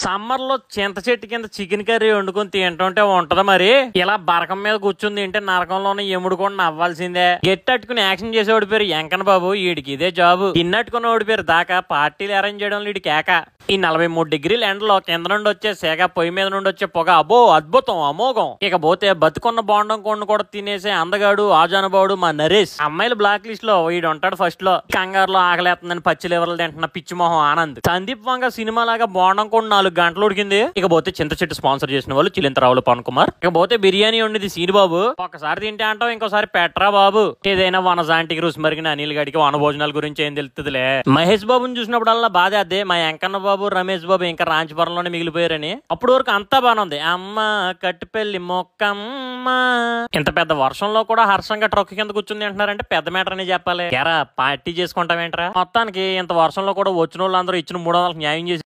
Summer లో చింత చెట్టు కింద చికెన్ కర్రీ వండుకొని తింటుంటే ఉంటదా మరి? ఇలా బరకం మీద కూర్చుని తింటే నరకంలోనే ఎముడు కూడా నవ్వాల్సిందే. గెట్టట్టుకుని యాక్షన్ చేసి ఓడిపోయారు వెంకన్న బాబు. వీడికి ఇదే జాబు. తిన్నట్టుకుని ఓడిపోయారు దాకా పార్టీలు అరేంజ్ చేయడం వీడి కేక. ఈ 43 డిగ్రీల ఎండలో కింద నుండి వచ్చే సేగ, పొయ్యి మీద నుండి వచ్చే పొగ, అబ్బో అద్భుతం, అమోఘం. ఇక పోతే బతుకున్న బోండం కొండ కూడా తినేసే అందగాడు ఆజానుబావుడు మా నరేష్. అమ్మాయిలు బ్లాక్ లిస్ట్ లో వీడు ఉంటాడు ఫస్ట్ లో. కంగారులో ఆకలేస్తుందని పచ్చి లివర్లు తింటున్న పిచ్చి మొహం ఆనంద్. సందీప్ వంగ సినిమా లాగా బోండం కొండ 4 గంటలు ఉడికింది. ఇక పోతే చింత చెట్టు స్పాన్సర్ చేసిన వాళ్ళు చిలింతరావులు పవన్ కుమార్. ఇక పోతే బిర్యానీ ఉండేది సీనిబాబు. ఒకసారి తింటే అంటావు, ఇంకోసారి పెట్రా బాబు. ఏదైనా వనజాంటికి రుచి మరిగిన అనిల్ గడికి వన భోజనాల గురించి ఏం తెలుస్తుందిలే. మహేష్ బాబుని చూసినప్పుడల్లా బాధ అదే, మా వెంకన్న బాబు రమేష్ బాబు ఇంకా రాంచిపురంలోనే మిగిలిపోయారని. అప్పుడు వరకు అంతా బాగుంది. అమ్మ కట్టుపెళ్లి మొక్కమ్మ. ఇంత పెద్ద వర్షంలో కూడా హర్షంగా ట్రక్ కింద కూర్చుంది అంటున్నారంటే పెద్ద మ్యాటర్ అని చెప్పాలి. ఎరా పార్టీ చేసుకుంటామేంట్రా? మొత్తానికి ఇంత వర్షంలో కూడా వచ్చిన వాళ్ళందరూ ఇచ్చిన 300 న్యాయం చేసి